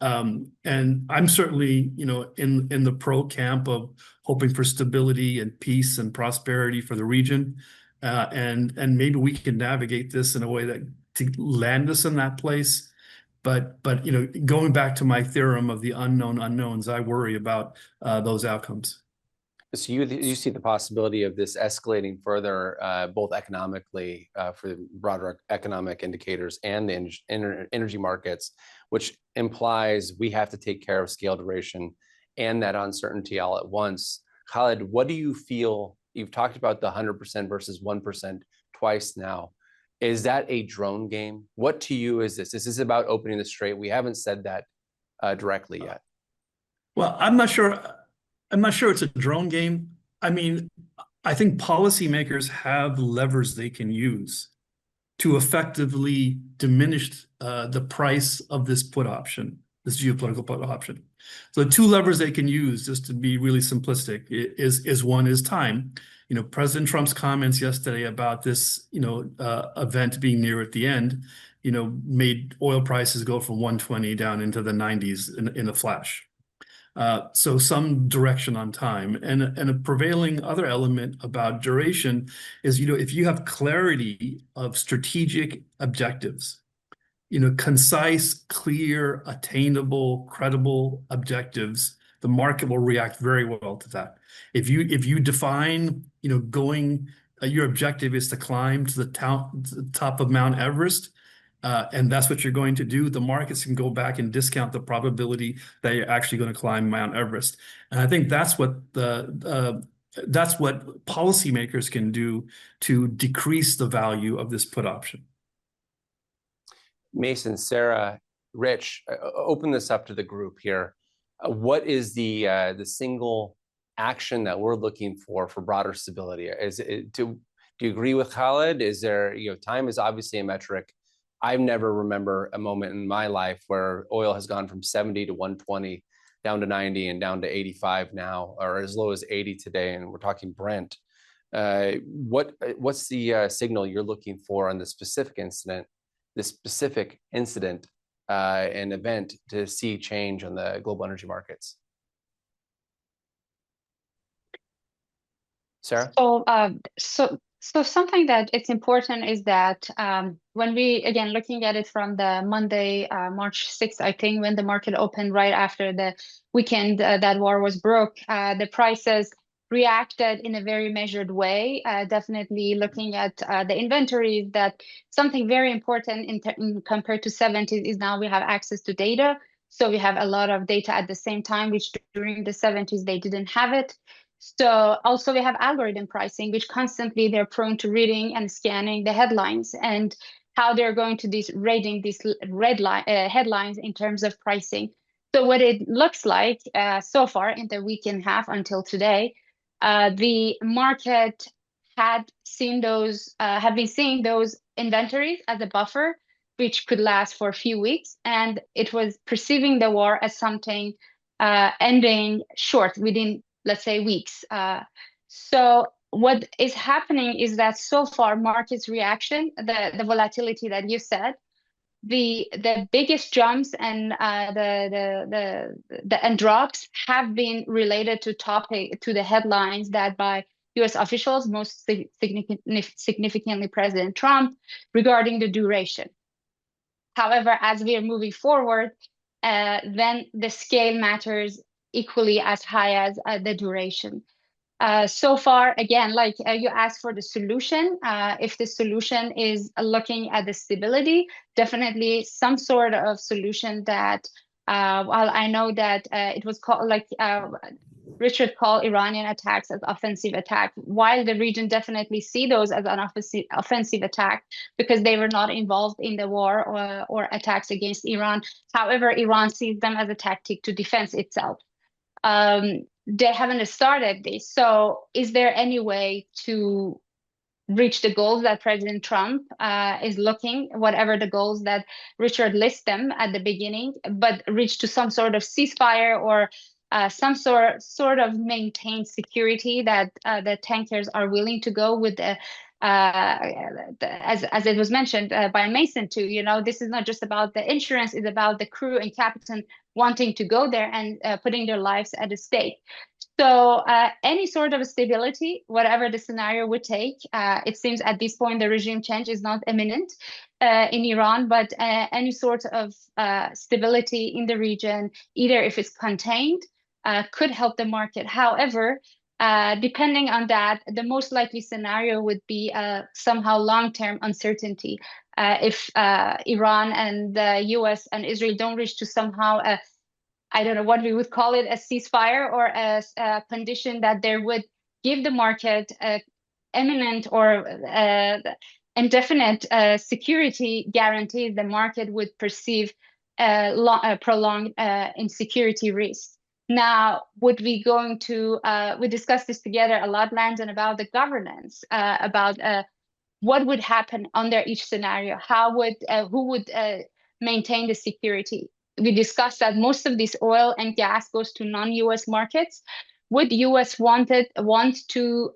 And I'm certainly, in the pro camp of hoping for stability and peace and prosperity for the region, and maybe we can navigate this in a way that to land us in that place. But going back to my theorem of the unknown unknowns, I worry about those outcomes. So you see the possibility of this escalating further, both economically for the broader economic indicators and the energy markets, which implies we have to take care of scale, duration, and that uncertainty all at once. Khaled, what do you feel? You've talked about the 100% versus 1% twice now. Is that a drone game? What to you is this? Is this about opening the strait? We haven't said that directly yet. Well, I'm not sure it's a drone game. I mean, I think policymakers have levers they can use to effectively diminish the price of this put option, this geopolitical put option. So the two levers they can use, just to be really simplistic, is one is time. President Trump's comments yesterday about this, event being near at the end, made oil prices go from 120 down into the 90s in a flash. So some direction on time, and a prevailing other element about duration is, if you have clarity of strategic objectives, concise, clear, attainable, credible objectives, the market will react very well to that. If you define, your objective is to climb to the top of Mount Everest, and that's what you're going to do, the markets can go back and discount the probability that you're actually going to climb Mount Everest. And I think that's what policymakers can do to decrease the value of this put option. Mason, Sarah, Rich, open this up to the group here. What is the single action that we're looking for broader stability? Do you agree with Khaled? Is there, time is obviously a metric. I never remember a moment in my life where oil has gone from 70 to 120 down to 90 and down to 85 now, or as low as 80 today, and we're talking Brent. What's the signal you're looking for on the specific incident and event to see change on the global energy markets? Sarah? So something that it's important is that when we, again, looking at it from the Monday, March 6th, I think, when the market opened right after the weekend that war was broke, the prices reacted in a very measured way. Definitely looking at the inventories, that something very important compared to 70s is now we have access to data. So we have a lot of data at the same time, which during the 70s, they didn't have it. So also we have algorithm pricing, which constantly they're prone to reading and scanning the headlines and how they're going to rating these headlines in terms of pricing. So what it looks like so far in the week and a half until today, the market have been seeing those inventories as a buffer, which could last for a few weeks, and it was perceiving the war as something ending short within, let's say, weeks. So what is happening is that so far market's reaction, the volatility that you said, the biggest jumps and the drops have been related to the headlines that by U.S. officials, most significantly President Trump, regarding the duration. However, as we are moving forward, then the scale matters equally as high as the duration. So far, again, like you asked for the solution, if the solution is looking at the stability, definitely some sort of solution that, while I know that it was called, like Richard called Iranian attacks as offensive attack, while the region definitely see those as an offensive attack because they were not involved in the war or attacks against Iran. However, Iran sees them as a tactic to defend itself. They haven't started this. So is there any way to reach the goals that President Trump is looking, whatever the goals that Richard lists them at the beginning, but reach to some sort of ceasefire or some sort of maintain security that the tankers are willing to go with as it was mentioned by Mason too, this is not just about the insurance, it's about the crew and captain wanting to go there and putting their lives at stake. So any sort of stability, whatever the scenario would take, it seems at this point the regime change is not imminent in Iran, but any sort of stability in the region, either if it's contained, could help the market. However, depending on that, the most likely scenario would be somehow long-term uncertainty. If Iran and the US and Israel don't reach to somehow I don't know what we would call it, a ceasefire or a condition that there would give the market imminent or indefinite security guarantees, the market would perceive prolonged insecurity risk. Now, would we we discussed this together a lot, Landon, about the governance, about what would happen under each scenario, who would maintain the security. we discussed that most of this oil and gas goes to non-US markets. Would US want to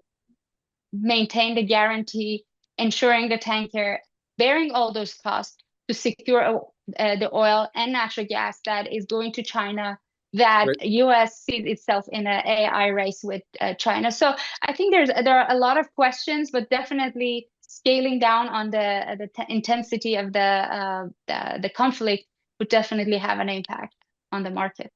maintain the guarantee, ensuring the tanker bearing all those costs to secure the oil and natural gas that is going to China, that Right. US sees itself in an AI race with China? So I think there are a lot of questions, but definitely scaling down on the intensity of the conflict would definitely have an impact on the market.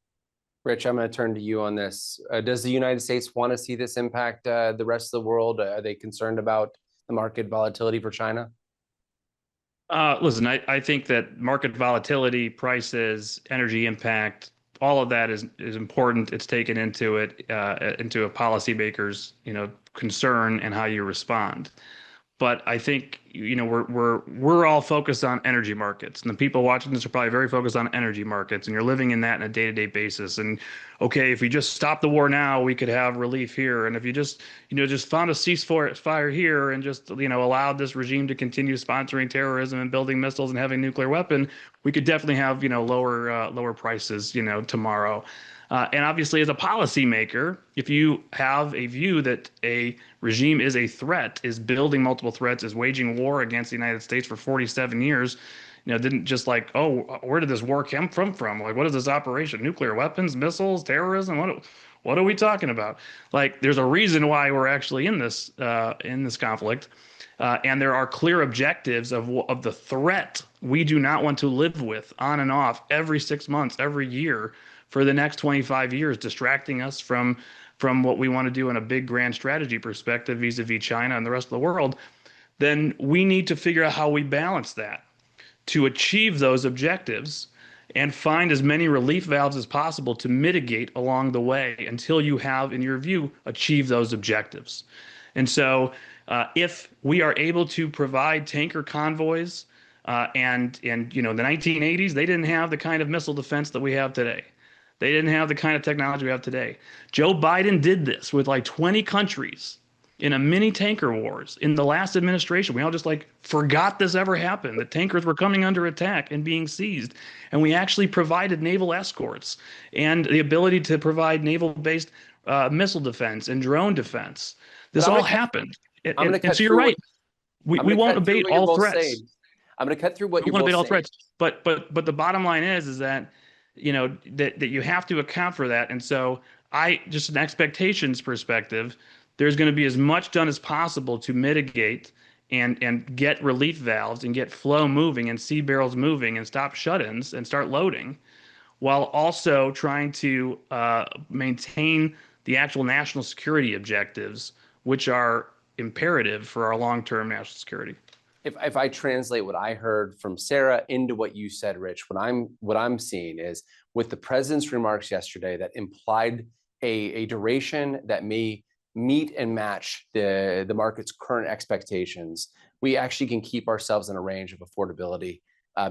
Rich, I'm going to turn to you on this. Does the United States want to see this impact the rest of the world? Are they concerned about the market volatility for China? Listen, I think that market volatility, prices, energy impact, all of that is important. It's taken into a policymaker's concern and how you respond. But I think we're all focused on energy markets, and the people watching this are probably very focused on energy markets, and you're living in that on a day-to-day basis. And okay, if we just stop the war now, we could have relief here. And if you just found a ceasefire here and just allowed this regime to continue sponsoring terrorism and building missiles and having nuclear weapon, we could definitely have lower prices tomorrow. And obviously, as a policymaker, if you have a view that a regime is a threat, is building multiple threats, is waging war against the United States for 47 years, didn't just like, oh, where did this war come from? Like, what is this operation? Nuclear weapons, missiles, terrorism? What are we talking about? Like, there's a reason why we're actually in this conflict. And there are clear objectives of the threat we do not want to live with on and off every 6 months, every year, for the next 25 years, distracting us from what we want to do in a big grand strategy perspective vis-a-vis China and the rest of the world. Then we need to figure out how we balance that to achieve those objectives and find as many relief valves as possible to mitigate along the way until you have, in your view, achieved those objectives. And so if we are able to provide tanker convoys, and the 1980s, they didn't have the kind of missile defense that we have today. They didn't have the kind of technology we have today. Joe Biden did this with like 20 countries in a mini tanker wars in the last administration. We all just forgot this ever happened, that tankers were coming under attack and being seized. And we actually provided naval escorts and the ability to provide naval-based missile defense and drone defense. This all happened. And so you're right. We won't abate all threats. I'm going to cut through what you're both saying. All threats. But the bottom line is that that you have to account for that. And so just an expectations perspective, there's going to be as much done as possible to mitigate and get relief valves and get flow moving and sea barrels moving and stop shut-ins and start loading, while also trying to maintain the actual national security objectives, which are imperative for our long-term national security. If I translate what I heard from Sarah into what you said, Rich, what I'm seeing is, with the president's remarks yesterday that implied a duration that may meet and match the market's current expectations, we actually can keep ourselves in a range of affordability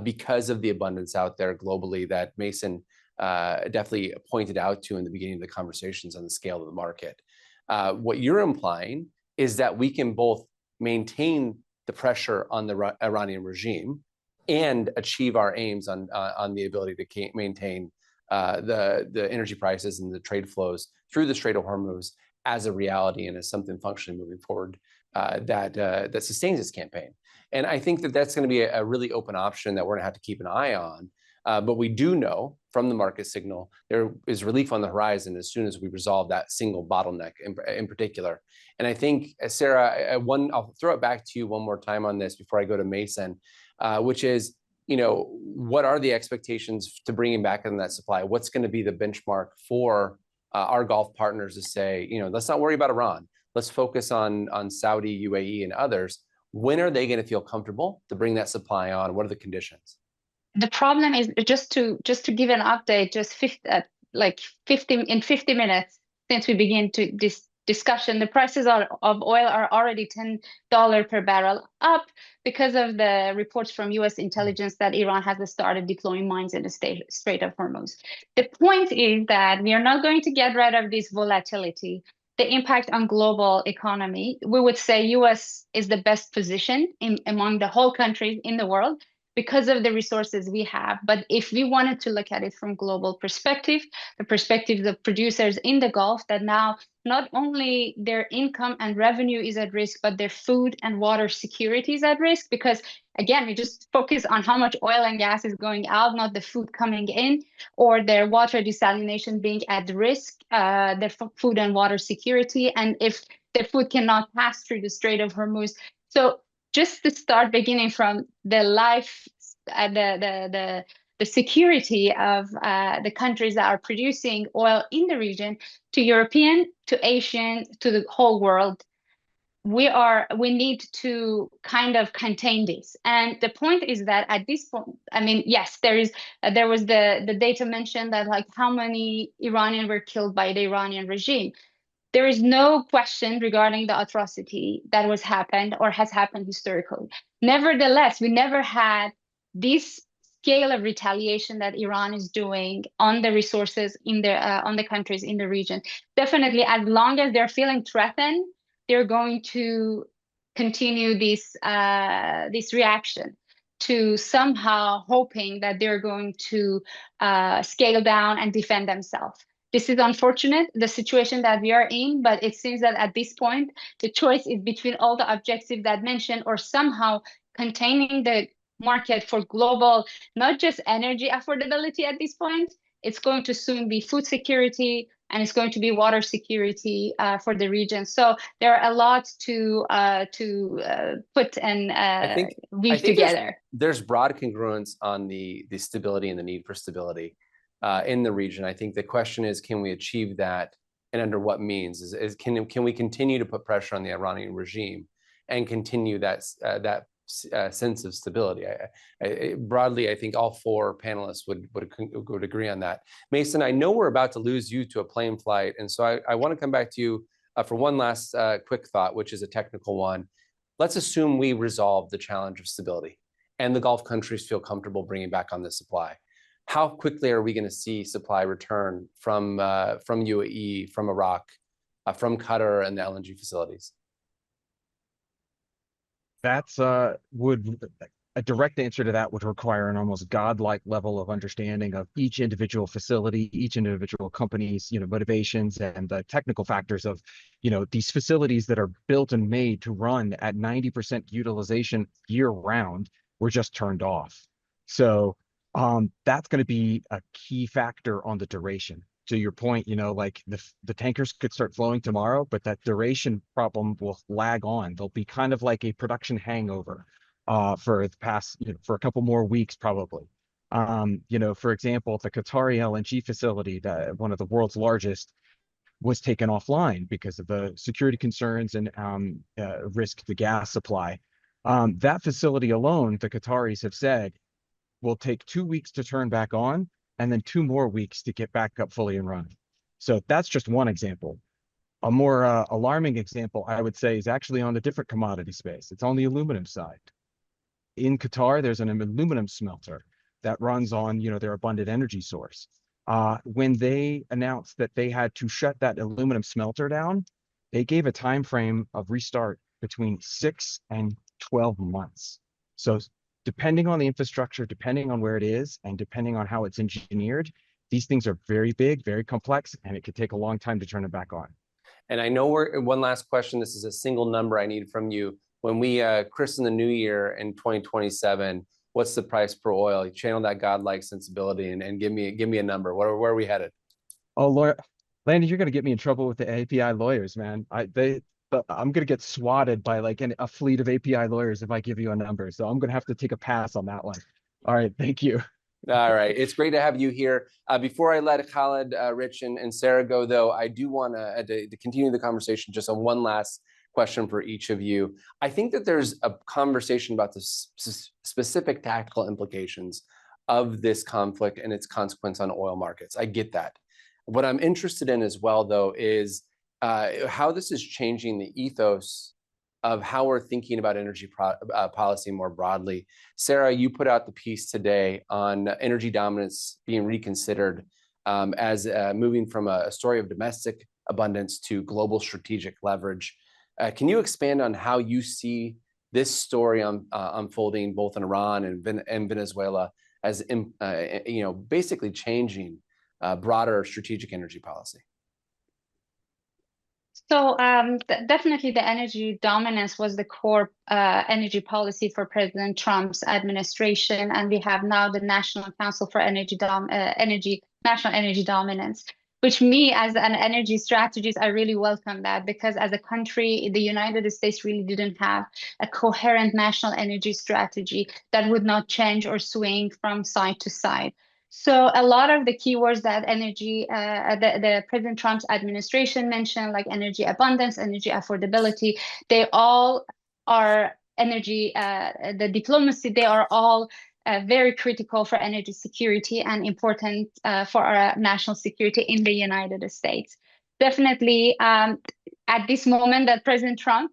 because of the abundance out there globally that Mason definitely pointed out to in the beginning of the conversations on the scale of the market. What you're implying is that we can both maintain the pressure on the Iranian regime and achieve our aims on the ability to maintain the energy prices and the trade flows through the Strait of Hormuz as a reality and as something functionally moving forward that sustains this campaign. And I think that that's going to be a really open option that we're going to have to keep an eye on. But we do know from the market signal there is relief on the horizon as soon as we resolve that single bottleneck in particular. And I think, Sarah, I'll throw it back to you one more time on this before I go to Mason, which is, what are the expectations to bringing back in that supply? What's going to be the benchmark for our Gulf partners to say, let's not worry about Iran. Let's focus on Saudi, UAE, and others. When are they going to feel comfortable to bring that supply on? What are the conditions? The problem is, just to give an update, 50 minutes since we begin this discussion, the prices of oil are already $10 per barrel up because of the reports from U.S. intelligence that Iran has started deploying mines in the Strait of Hormuz. The point is that we are not going to get rid of this volatility. The impact on global economy, we would say U.S. is the best position among the whole countries in the world, because of the resources we have. But if we wanted to look at it from global perspective, the perspective of producers in the Gulf, that now not only their income and revenue is at risk, but their food and water security is at risk, because again, we just focus on how much oil and gas is going out, not the food coming in, or their water desalination being at risk, their food and water security, and if the food cannot pass through the Strait of Hormuz. So just to start beginning from the life, the security of the countries that are producing oil in the region, to European, to Asian, to the whole world, we need to kind of contain this. And the point is that at this point, I mean, yes, there was the data mentioned that like how many Iranians were killed by the Iranian regime. There is no question regarding the atrocity that was happened or has happened historically. Nevertheless, we never had this scale of retaliation that Iran is doing on the resources in the on the countries in the region. Definitely, as long as they're feeling threatened, they're going to continue this this reaction to somehow hoping that they're going to scale down and defend themselves. This is unfortunate, the situation that we are in, but it seems that at this point, the choice is between all the objectives that mentioned or somehow containing the market for global, not just energy affordability at this point. It's going to soon be food security, and it's going to be water security for the region. So there are a lot to put and weave together. There's broad congruence on the stability and the need for stability in the region. I think the question is, can we achieve that, and under what means? Can we continue to put pressure on the Iranian regime and continue that sense of stability? Broadly, I think all four panelists would agree on that. Mason, I know we're about to lose you to a plane flight, and so I want to come back to you for one last quick thought, which is a technical one. Let's assume we resolve the challenge of stability and the Gulf countries feel comfortable bringing back on the supply. How quickly are we going to see supply return from UAE, from Iraq, from Qatar and the LNG facilities? That's a direct answer to that would require an almost godlike level of understanding of each individual facility, each individual company's, motivations and the technical factors of, these facilities that are built and made to run at 90% utilization year round were just turned off. So that's going to be a key factor on the duration. To your point, like the tankers could start flowing tomorrow, but that duration problem will lag on. There'll be kind of like a production hangover for the past, for a couple more weeks probably. For example, the Qatari LNG facility, one of the world's largest, was taken offline because of the security concerns and risk to gas supply. That facility alone, the Qataris have said, will take 2 weeks to turn back on, and then 2 more weeks to get back up fully and running. So that's just one example. A more alarming example, I would say, is actually on a different commodity space. It's on the aluminum side. In Qatar, there's an aluminum smelter that runs on, their abundant energy source. When they announced that they had to shut that aluminum smelter down, they gave a time frame of restart between 6 and 12 months. So depending on the infrastructure, depending on where it is, and depending on how it's engineered, these things are very big, very complex, and it could take a long time to turn it back on. And I know one last question. This is a single number I need from you. When we christen the new year in 2027, what's the price per oil? You channel that godlike sensibility and give me a number. Where are we headed? Oh, Lord, Landon, you're going to get me in trouble with the API lawyers, man. I'm going to get swatted by like a fleet of API lawyers if I give you a number. So I'm going to have to take a pass on that one. All right. Thank you. All right. It's great to have you here. Before I let Khaled, Rich, and Sarah go, though, I do want to continue the conversation just on one last question for each of you. I think that there's a conversation about the specific tactical implications of this conflict and its consequence on oil markets. I get that. What I'm interested in as well, though, is how this is changing the ethos of how we're thinking about energy policy more broadly. Sarah, you put out the piece today on energy dominance being reconsidered as moving from a story of domestic abundance to global strategic leverage. Can you expand on how you see this story unfolding both in Iran and Venezuela as basically changing broader strategic energy policy? So definitely the energy dominance was the core energy policy for President Trump's administration, and we have now the National Council for National Energy Dominance, which me as an energy strategist, I really welcome that, because as a country, the United States really didn't have a coherent national energy strategy that would not change or swing from side to side. So a lot of the keywords that the President Trump's administration mentioned, like energy abundance, energy affordability, they all are energy, the diplomacy, they are all very critical for energy security and important for our national security in the United States. Definitely, at this moment that President Trump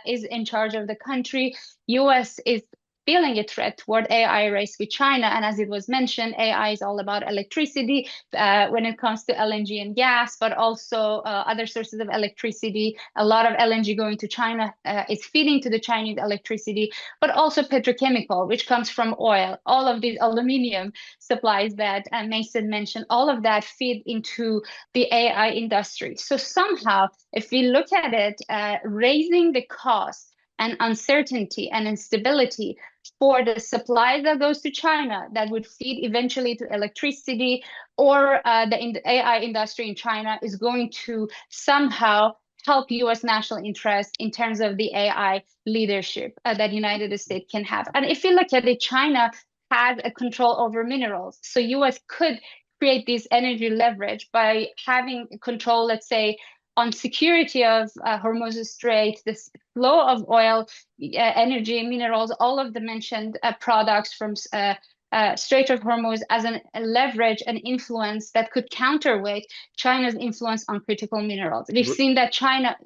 is in charge of the country, U.S. is feeling a threat toward AI race with China. And as it was mentioned, AI is all about electricity when it comes to LNG and gas, but also other sources of electricity. A lot of LNG going to China is feeding to the Chinese electricity, but also petrochemical, which comes from oil. All of these aluminum supplies that Mason mentioned, all of that feed into the AI industry. So somehow, if we look at it, raising the cost and uncertainty and instability for the supply that goes to China that would feed eventually to electricity, or the AI industry in China is going to somehow help U.S. national interest in terms of the AI leadership that United States can have. And if you look at it, China has a control over minerals. So U.S. could create this energy leverage by having control, let's say, on security of Hormuz Strait, the flow of oil, energy, minerals, all of the mentioned products from Strait of Hormuz as a leverage and influence that could counterweight China's influence on critical minerals. We've seen that China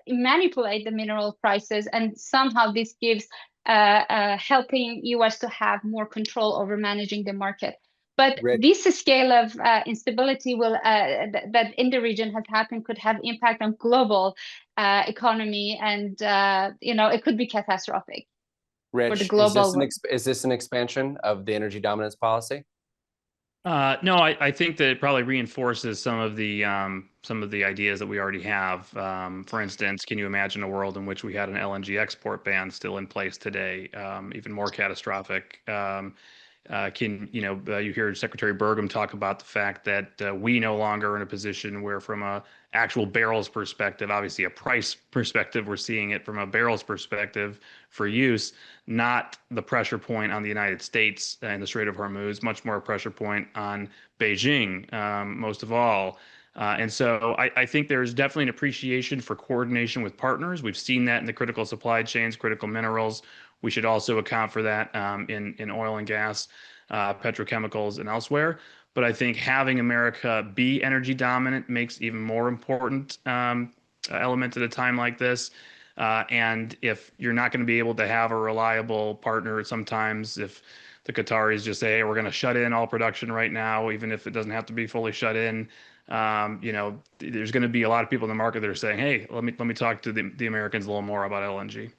manipulate the mineral prices, and somehow this gives helping U.S. to have more control over managing the market. But this scale of instability that in the region has happened could have impact on global economy, and it could be catastrophic for the global. Is this an expansion of the energy dominance policy? No, I think that it probably reinforces some of the ideas that we already have. For instance, can you imagine a world in which we had an LNG export ban still in place today? Even more catastrophic. You hear Secretary Burgum talk about the fact that we no longer are in a position where, from a actual barrels perspective, obviously a price perspective, we're seeing it from a barrels perspective for use, not the pressure point on the United States and the Strait of Hormuz, much more a pressure point on Beijing, most of all. And so I think there's definitely an appreciation for coordination with partners. We've seen that in the critical supply chains, critical minerals. We should also account for that in oil and gas, petrochemicals, and elsewhere. But I think having America be energy dominant makes even more important element at a time like this. And if you're not going to be able to have a reliable partner, sometimes if the Qataris just say, hey, we're going to shut in all production right now, even if it doesn't have to be fully shut in, there's going to be a lot of people in the market that are saying, hey, let me talk to the Americans a little more about LNG.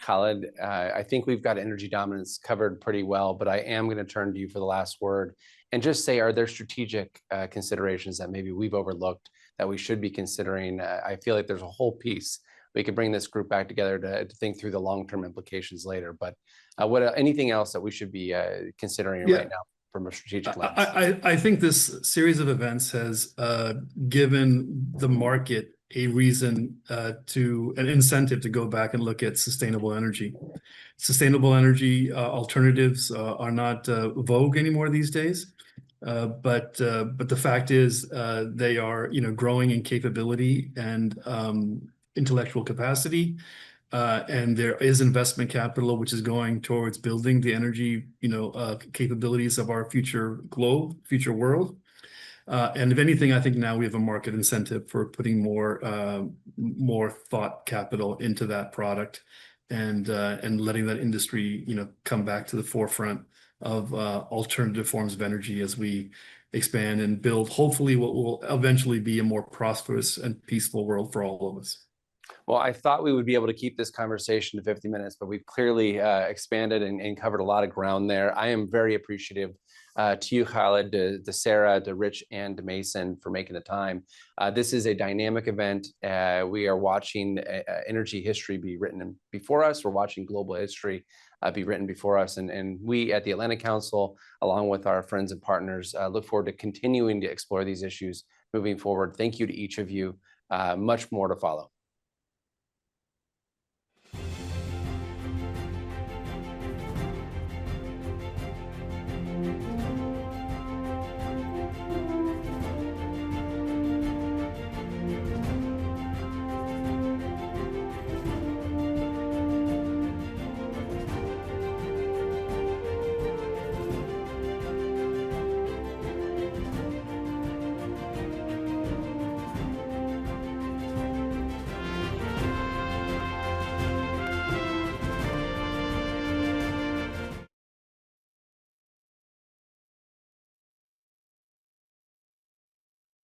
Khaled, I think we've got energy dominance covered pretty well, but I am going to turn to you for the last word and just say, are there strategic considerations that maybe we've overlooked that we should be considering? I feel like there's a whole piece. We could bring this group back together to think through the long-term implications later. But anything else that we should be considering right now from a strategic lens? I think this series of events has given the market a reason an incentive to go back and look at sustainable energy. Sustainable energy alternatives are not vogue anymore these days, but the fact is they are growing in capability and intellectual capacity, and there is investment capital which is going towards building the energy capabilities of our future world. And if anything, I think now we have a market incentive for putting more thought capital into that product, and letting that industry come back to the forefront of alternative forms of energy as we expand and build hopefully what will eventually be a more prosperous and peaceful world for all of us. Well, I thought we would be able to keep this conversation to 50 minutes, but we've clearly expanded and covered a lot of ground there. I am very appreciative to you, Khaled, to Sarah, to Rich, and to Mason for making the time. This is a dynamic event. We are watching energy history be written before us. We're watching global history be written before us. And we at the Atlantic Council, along with our friends and partners, look forward to continuing to explore these issues moving forward. Thank you to each of you. Much more to follow.